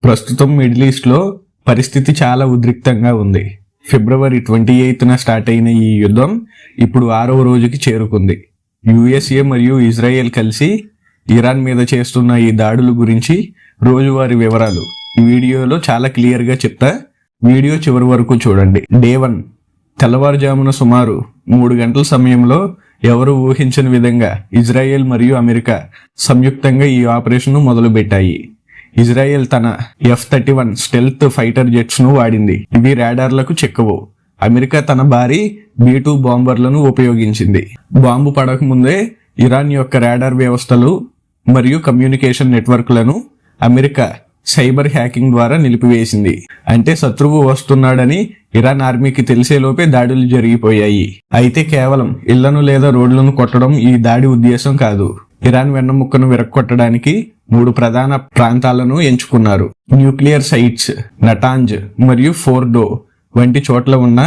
ప్రస్తుతం మిడిల్ ఈస్ట్లో పరిస్థితి చాలా ఉద్రిక్తంగా ఉంది. ఫిబ్రవరి 28న స్టార్ట్ అయిన ఈ యుద్ధం ఇప్పుడు 6వ రోజుకి చేరుకుంది. యుఎస్ఏ మరియు ఇజ్రాయెల్ కలిసి ఇరాన్ మీద చేస్తున్న ఈ దాడుల గురించి రోజువారీ వివరాలు ఈ వీడియోలో చాలా క్లియర్గా చెప్తా. వీడియో చివరి వరకు చూడండి. డే 1 తెల్లవారుజామున సుమారు 3 గంటల సమయంలో ఎవరు ఊహించని విధంగా ఇజ్రాయెల్ మరియు అమెరికా సంయుక్తంగా ఈ ఆపరేషన్ను మొదలుపెట్టాయి. ఇజ్రాయెల్ తన F-31 స్టెల్త్ ఫైటర్ జెట్స్ ను వాడింది. ఇవి రాడార్లకు చెక్కవు. అమెరికా తన భారీ B-2 బాంబర్లను ఉపయోగించింది. బాంబు పడకముందే ఇరాన్ యొక్క రాడార్ వ్యవస్థలు మరియు కమ్యూనికేషన్ నెట్వర్క్లను అమెరికా సైబర్ హ్యాకింగ్ ద్వారా నిలిపివేసింది. అంటే శత్రువు వస్తున్నాడని ఇరాన్ ఆర్మీకి తెలిసేలోపే దాడులు జరిగిపోయాయి. అయితే కేవలం ఇళ్లను లేదా రోడ్లను కొట్టడం ఈ దాడి ఉద్దేశం కాదు. ఇరాన్ వెన్నముక్కను విరక్కొట్టడానికి 3 ప్రధాన ప్రాంతాలను ఎంచుకున్నారు. న్యూక్లియర్ సైట్స్, నటాంజ్ మరియు ఫోర్డో వంటి చోట్ల ఉన్న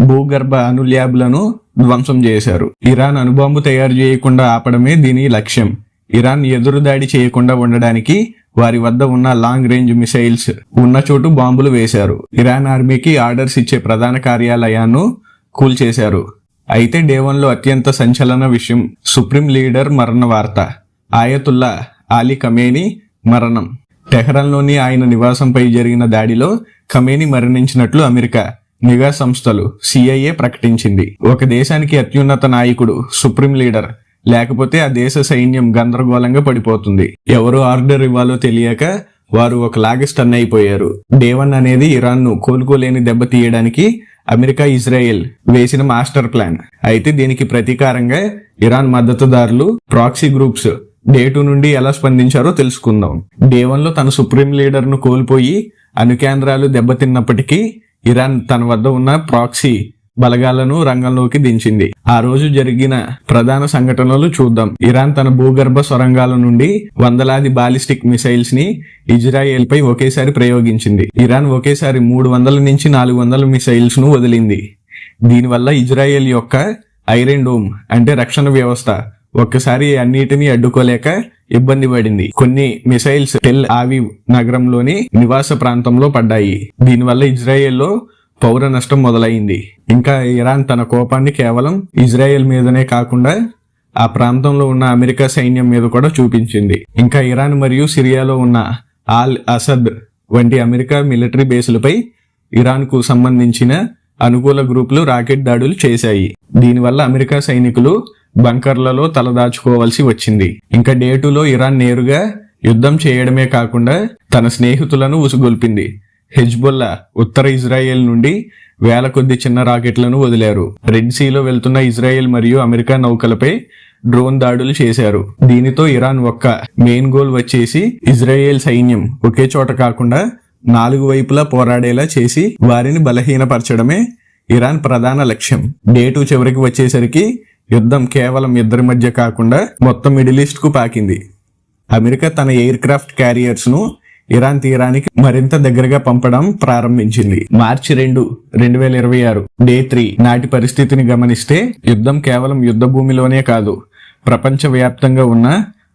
భూగర్భ అణు ల్యాబ్లను ధ్వంసం చేశారు. ఇరాన్ అణుబాంబు తయారు చేయకుండా ఆపడమే దీని లక్ష్యం. ఇరాన్ ఎదురుదాడి చేయకుండా ఉండడానికి వారి వద్ద ఉన్న లాంగ్ రేంజ్ మిసైల్స్ ఉన్న చోటు బాంబులు వేశారు. ఇరాన్ ఆర్మీకి ఆర్డర్స్ ఇచ్చే ప్రధాన కార్యాలయాన్ని కూల్చేశారు. అయితే డే 1లో అత్యంత సంచలన విషయం సుప్రీం లీడర్ మరణ వార్త. ఆయతుల్లా అలీ ఖమేనీ మరణం. టెహరాన్లోని ఆయన నివాసంపై జరిగిన దాడిలో ఖమేనీ మరణించినట్లు అమెరికా నిఘా సంస్థలు CIA ప్రకటించింది. ఒక దేశానికి అత్యున్నత నాయకుడు సుప్రీం లీడర్ లేకపోతే ఆ దేశ సైన్యం గందరగోళంగా పడిపోతుంది. ఎవరు ఆర్డర్ ఇవ్వాలో తెలియక వారు ఒకలాగా స్టన్ అయిపోయారు. డే 1 అనేది ఇరాన్ను కోలుకోలేని దెబ్బతీయడానికి అమెరికా, ఇజ్రాయెల్ వేసిన మాస్టర్ ప్లాన్. అయితే దీనికి ప్రతీకారంగా ఇరాన్ మద్దతుదారులు ప్రాక్సీ గ్రూప్స్ డే 2 నుండి ఎలా స్పందించారో తెలుసుకుందాం. డే 1లో తన సుప్రీం లీడర్ ను కోల్పోయి అణు కేంద్రాలు దెబ్బతిన్నప్పటికీ ఇరాన్ తన వద్ద ఉన్న ప్రాక్సీ బలగాలను రంగంలోకి దించింది. ఆ రోజు జరిగిన ప్రధాన సంఘటనలు చూద్దాం. ఇరాన్ తన భూగర్భ సొరంగాల నుండి వందలాది బాలిస్టిక్ మిసైల్స్ ని ఇజ్రాయెల్ పై ఒకేసారి ప్రయోగించింది. ఇరాన్ ఒకేసారి 300 నుంచి 400 మిసైల్స్ ను వదిలింది. దీనివల్ల ఇజ్రాయెల్ యొక్క ఐరన్ డోమ్ అంటే రక్షణ వ్యవస్థ ఒక్కసారి అన్నిటినీ అడ్డుకోలేక ఇబ్బంది పడింది. కొన్ని మిసైల్స్ టెల్ అవీవ్ నగరంలోని నివాస ప్రాంతంలో పడ్డాయి. దీనివల్ల ఇజ్రాయెల్లో పౌర నష్టం మొదలైంది. ఇంకా ఇరాన్ తన కోపాన్ని కేవలం ఇజ్రాయెల్ మీదనే కాకుండా ఆ ప్రాంతంలో ఉన్న అమెరికా సైన్యం మీద కూడా చూపించింది. ఇంకా ఇరాన్ మరియు సిరియాలో ఉన్న ఆల్ అసద్ వంటి అమెరికా మిలిటరీ బేసులపై ఇరాన్ కు సంబంధించిన అనుకూల గ్రూపులు రాకెట్ దాడులు చేశాయి. దీనివల్ల అమెరికా సైనికులు బంకర్లలో తలదాచుకోవాల్సి వచ్చింది. ఇంకా డే 2లో ఇరాన్ నేరుగా యుద్ధం చేయడమే కాకుండా తన స్నేహితులను ఉసుగొల్పింది. హెజ్బొల్లా ఉత్తర ఇజ్రాయెల్ నుండి వేల కొద్ది చిన్న రాకెట్లను వదిలారు. రెడ్ సీలో వెళ్తున్న ఇజ్రాయెల్ మరియు అమెరికా నౌకలపై డ్రోన్ దాడులు చేశారు. దీనితో ఇరాన్ ఒక్క మెయిన్ గోల్ వచ్చేసి ఇజ్రాయెల్ సైన్యం ఒకే చోట కాకుండా 4 వైపులా పోరాడేలా చేసి వారిని బలహీనపరచడమే ఇరాన్ ప్రధాన లక్ష్యం. డే 2 చివరికి వచ్చేసరికి యుద్ధం కేవలం ఇద్దరి మధ్య కాకుండా మొత్తం మిడిల్ ఈస్ట్ కు పాకింది. అమెరికా తన ఎయిర్ క్రాఫ్ట్ క్యారియర్స్ ను ఇరాన్ తీరానికి మరింత దగ్గరగా పంపడం ప్రారంభించింది. మార్చి 2, 2026 డే 3 నాటి పరిస్థితిని గమనిస్తే యుద్ధం కేవలం యుద్ధ భూమిలోనే కాదు, ప్రపంచ వ్యాప్తంగా ఉన్న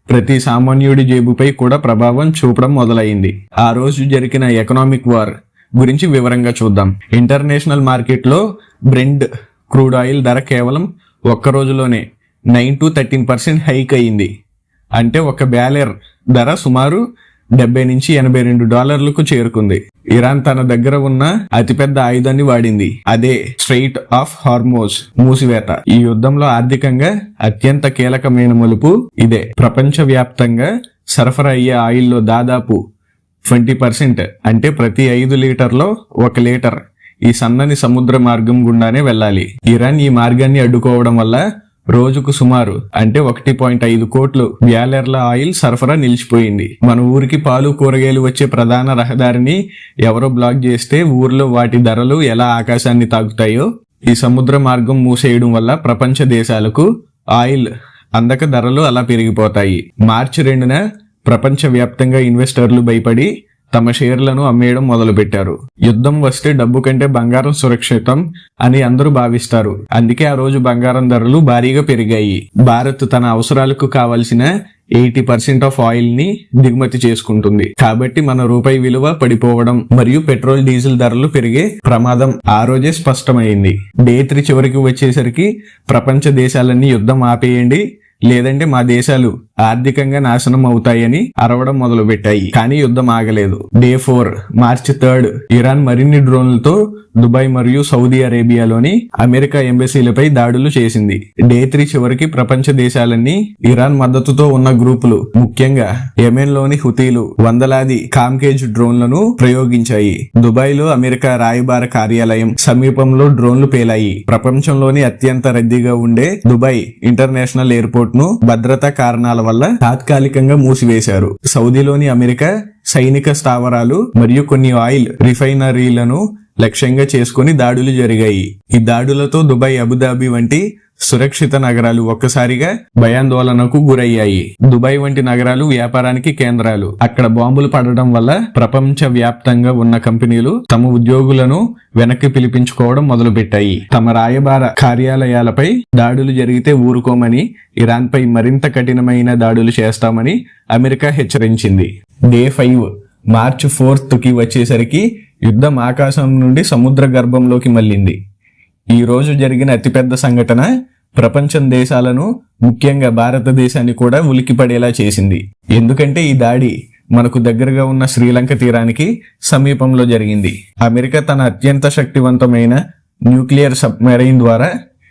ప్రతి సామాన్యుడి జేబుపై కూడా ప్రభావం చూపడం మొదలైంది. ఆ రోజు జరిగిన ఎకనామిక్ వార్ గురించి వివరంగా చూద్దాం. ఇంటర్నేషనల్ మార్కెట్లో బ్రెంట్ క్రూడ్ ఆయిల్ ధర కేవలం ఒక్క రోజులోనే 9 to 13% హైక్ అయింది. అంటే ఒక బ్యారెల్ ధర సుమారు $70 నుంచి $82కు చేరుకుంది. ఇరాన్ తన దగ్గర ఉన్న అతిపెద్ద ఆయుధాన్ని వాడింది. అదే స్ట్రెయిట్ ఆఫ్ హార్మోజ్ మూసివేత. ఈ యుద్ధంలో ఆర్థికంగా అత్యంత కీలకమైన మలుపు ఇదే. ప్రపంచ వ్యాప్తంగా సరఫరా అయ్యే ఆయిల్లో దాదాపు 20% అంటే ప్రతి 5 లీటర్లో 1 లీటర్ ఈ సన్నని సముద్ర మార్గం గుండానే వెళ్ళాలి. ఇరాన్ ఈ మార్గాన్ని అడ్డుకోవడం వల్ల రోజుకు సుమారు అంటే 1.5 కోట్లు బ్యారెల్ల ఆయిల్ సరఫరా నిలిచిపోయింది. మన ఊరికి పాలు కూరగాయలు వచ్చే ప్రధాన రహదారిని ఎవరో బ్లాక్ చేస్తే ఊర్లో వాటి ధరలు ఎలా ఆకాశాన్ని తాకుతాయో ఈ సముద్ర మార్గం మూసేయడం వల్ల ప్రపంచ దేశాలకు ఆయిల్ అందక ధరలు అలా పెరిగిపోతాయి. మార్చి 2న ప్రపంచ వ్యాప్తంగా ఇన్వెస్టర్లు భయపడి తమ షేర్లను అమ్మేయడం మొదలుపెట్టారు. యుద్ధం వస్తే డబ్బు కంటే బంగారం సురక్షితం అని అందరూ భావిస్తారు. అందుకే ఆ రోజు బంగారం ధరలు భారీగా పెరిగాయి. భారత్ తన అవసరాలకు కావలసిన 80% ఆఫ్ ఆయిల్ ని దిగుమతి చేసుకుంటుంది. కాబట్టి మన రూపాయి విలువ పడిపోవడం మరియు పెట్రోల్ డీజిల్ ధరలు పెరిగే ప్రమాదం ఆ రోజే స్పష్టమైంది. డే 3 చివరికి వచ్చేసరికి ప్రపంచ దేశాలన్నీ యుద్ధం ఆపేయండి, లేదంటే మా దేశాలు ఆర్థికంగా నాశనం అవుతాయని అరవడం మొదలు పెట్టాయి. కానీ యుద్ధం ఆగలేదు. డే 4 మార్చి 3 ఇరాన్ మరిన్ని డ్రోన్లతో దుబాయ్ మరియు సౌదీ అరేబియాలోని అమెరికా ఎంబసీలపై దాడులు చేసింది. డే 3 చివరికి ప్రపంచ దేశాలన్నీ ఇరాన్ మద్దతుతో ఉన్న గ్రూపులు, ముఖ్యంగా యెమెన్ లోని హుతీలు వందలాది కామ్కేజ్ డ్రోన్లను ప్రయోగించాయి. దుబాయ్ లో అమెరికా రాయబార కార్యాలయం సమీపంలో డ్రోన్లు పేలాయి. ప్రపంచంలోని అత్యంత రద్దీగా ఉండే దుబాయ్ ఇంటర్నేషనల్ ఎయిర్పోర్ట్ ను భద్రతా కారణాల వల్ల తాత్కాలికంగా మూసివేశారు. సౌదీలోని అమెరికా సైనిక స్థావరాలు మరియు కొన్ని ఆయిల్ రిఫైనరీలను లక్ష్యంగా చేసుకుని దాడులు జరిగాయి. ఈ దాడులతో దుబాయ్, అబుదాబి వంటి సురక్షిత నగరాలు ఒక్కసారిగా భయాందోళనకు గురయ్యాయి. దుబాయ్ వంటి నగరాలు వ్యాపారానికి కేంద్రాలు. అక్కడ బాంబులు పడడం వల్ల ప్రపంచ వ్యాప్తంగా ఉన్న కంపెనీలు తమ ఉద్యోగులను వెనక్కి పిలిపించుకోవడం మొదలుపెట్టాయి. తమ రాయబార కార్యాలయాలపై దాడులు జరిగితే ఊరుకోమని, ఇరాన్ పై మరింత కఠినమైన దాడులు చేస్తామని అమెరికా హెచ్చరించింది. డే 5 మార్చి 4కి వచ్చేసరికి యుద్ధం ఆకాశం నుండి సముద్ర గర్భంలోకి మళ్లింది. ఈ రోజు జరిగిన అతిపెద్ద సంఘటన ప్రపంచం దేశాలను, ముఖ్యంగా భారతదేశాన్ని కూడా ఉలిక్కిపడేలా చేసింది. ఎందుకంటే ఈ దాడి మనకు దగ్గరగా ఉన్న శ్రీలంక తీరానికి సమీపంలో జరిగింది. అమెరికా తన అత్యంత శక్తివంతమైన న్యూక్లియర్ సబ్మెరైన్ ద్వారా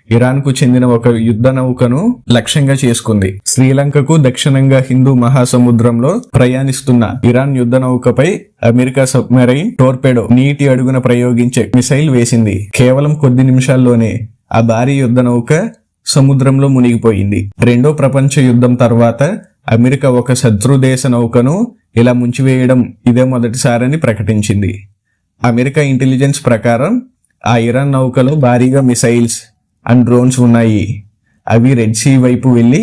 ఇరాన్ కు చెందిన ఒక యుద్ధ నౌకను లక్ష్యంగా చేసుకుంది. శ్రీలంకకు దక్షిణంగా హిందూ మహాసముద్రంలో ప్రయాణిస్తున్న ఇరాన్ యుద్ధ నౌకపై అమెరికా సబ్మెరైన్ టోర్పెడో నీటి అడుగున ప్రయోగించే మిసైల్ వేసింది. కేవలం కొద్ది నిమిషాల్లోనే ఆ భారీ యుద్ధ నౌక సముద్రంలో మునిగిపోయింది. రెండో ప్రపంచ యుద్ధం తర్వాత అమెరికా ఒక శత్రు దేశ నౌకను ఇలా ముంచివేయడం ఇదే మొదటిసారని ప్రకటించింది. అమెరికా ఇంటెలిజెన్స్ ప్రకారం ఆ ఇరాన్ నౌకలో భారీగా మిసైల్స్ అండ్ డ్రోన్స్ ఉన్నాయి. అవి రెడ్ సీ వైపు వెళ్లి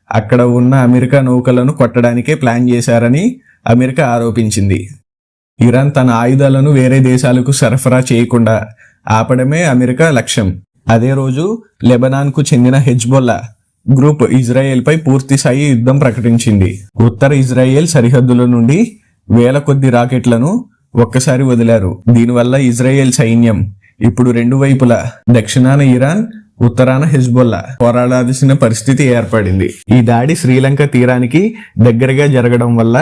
అక్కడ ఉన్న అమెరికా నౌకలను కొట్టడానికే ప్లాన్ చేశారని అమెరికా ఆరోపించింది. ఇరాన్ తన ఆయుధాలను వేరే దేశాలకు సరఫరా చేయకుండా ఆపడమే అమెరికా లక్ష్యం. అదే రోజు లెబనాన్ కు చెందిన హెజ్బొల్లా గ్రూప్ ఇజ్రాయెల్ పై పూర్తి స్థాయి యుద్ధం ప్రకటించింది. ఉత్తర ఇజ్రాయెల్ సరిహద్దుల నుండి వేల కొద్ది రాకెట్లను ఒక్కసారి వదిలారు. దీనివల్ల ఇజ్రాయెల్ సైన్యం ఇప్పుడు రెండు వైపులా దక్షిణాన ఇరాన్, ఉత్తరాన హెజ్బొల్లా పోరాడాల్సిన పరిస్థితి ఏర్పడింది. ఈ దాడి శ్రీలంక తీరానికి దగ్గరగా జరగడం వల్ల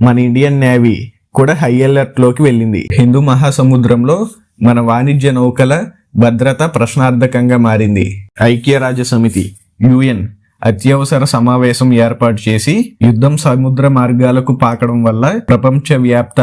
మన ఇండియన్ నేవీ కూడా హై అలర్ట్ లోకి వెళ్ళింది. హిందూ మహాసముద్రంలో మన వాణిజ్య నౌకల భద్రత ప్రశ్నార్థకంగా మారింది. ఐక్యరాజ్య సమితి UN అత్యవసర సమావేశం ఏర్పాటు చేసి యుద్ధం సముద్ర మార్గాలకు పాకడం వల్ల ప్రపంచ వ్యాప్త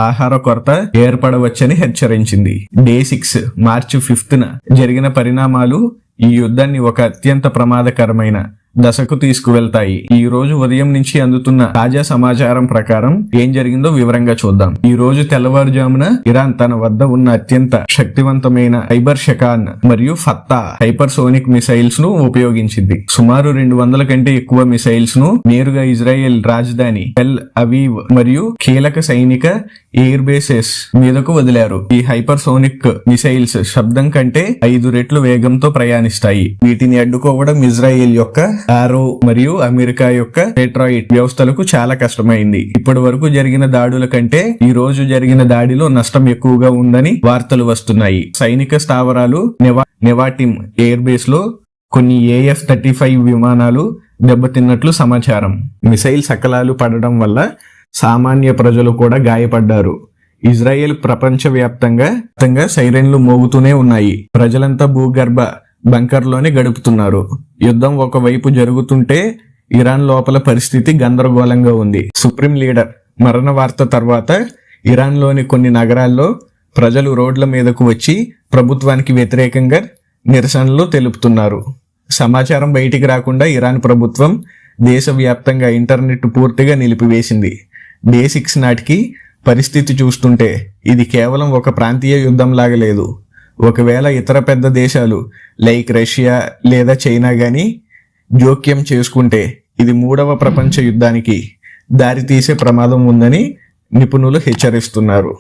ఆహార కొరత ఏర్పడవచ్చని హెచ్చరించింది. డే 6 మార్చి 5న జరిగిన పరిణామాలు ఈ యుద్ధాన్ని ఒక అత్యంత ప్రమాదకరమైన దశకు తీసుకువెళ్తాయి. ఈ రోజు ఉదయం నుంచి అందుతున్న తాజా సమాచారం ప్రకారం ఏం జరిగిందో వివరంగా చూద్దాం. ఈ రోజు తెల్లవారుజామున ఇరాన్ తన వద్ద ఉన్న అత్యంత శక్తివంతమైన హైబర్ షెకాన్ మరియు ఫత్తా హైపర్సోనిక్ మిసైల్స్ ను ఉపయోగించింది. సుమారు 200 కంటే ఎక్కువ మిసైల్స్ ను నేరుగా ఇజ్రాయెల్ రాజధాని టెల్ అవీవ్ మరియు కీలక సైనిక ఎయిర్ బేసెస్ మీదకు వదిలారు. ఈ హైపర్సోనిక్ మిసైల్స్ శబ్దం కంటే 5 రెట్లు వేగంతో ప్రయాణిస్తాయి. వీటిని అడ్డుకోవడం ఇజ్రాయెల్ యొక్క ఆరో మరియు అమెరికా యొక్క పెట్రాయిడ్ వ్యవస్థలకు చాలా కష్టమైంది. ఇప్పటి వరకు జరిగిన దాడుల కంటే ఈ రోజు జరిగిన దాడిలో నష్టం ఎక్కువగా ఉందని వార్తలు వస్తున్నాయి. సైనిక స్థావరాలు నెవాటిమ్ ఎయిర్ బేస్ లో కొన్ని AF-35 విమానాలు దెబ్బతిన్నట్లు సమాచారం. మిసైల్ శకలాలు పడడం వల్ల సామాన్య ప్రజలు కూడా గాయపడ్డారు. ఇజ్రాయెల్ ప్రపంచ వ్యాప్తంగా సైరన్లు మోగుతూనే ఉన్నాయి. ప్రజలంతా భూగర్భ బంకర్లోనే గడుపుతున్నారు. యుద్ధం ఒకవైపు జరుగుతుంటే ఇరాన్ లోపల పరిస్థితి గందరగోళంగా ఉంది. సుప్రీం లీడర్ మరణ వార్త తర్వాత ఇరాన్ లోని కొన్ని నగరాల్లో ప్రజలు రోడ్ల మీదకు వచ్చి ప్రభుత్వానికి వ్యతిరేకంగా నిరసనలు తెలుపుతున్నారు. సమాచారం బయటికి రాకుండా ఇరాన్ ప్రభుత్వం దేశవ్యాప్తంగా ఇంటర్నెట్ పూర్తిగా నిలిపివేసింది. డే 6 నాటికి పరిస్థితి చూస్తుంటే ఇది కేవలం ఒక ప్రాంతీయ యుద్ధం లాగా లేదు. ఒకవేళ ఇతర పెద్ద దేశాలు లైక్ రష్యా లేదా చైనా గాని జోక్యం చేసుకుంటే ఇది 3వ ప్రపంచ యుద్ధానికి దారితీసే ప్రమాదం ఉందని నిపుణులు హెచ్చరిస్తున్నారు.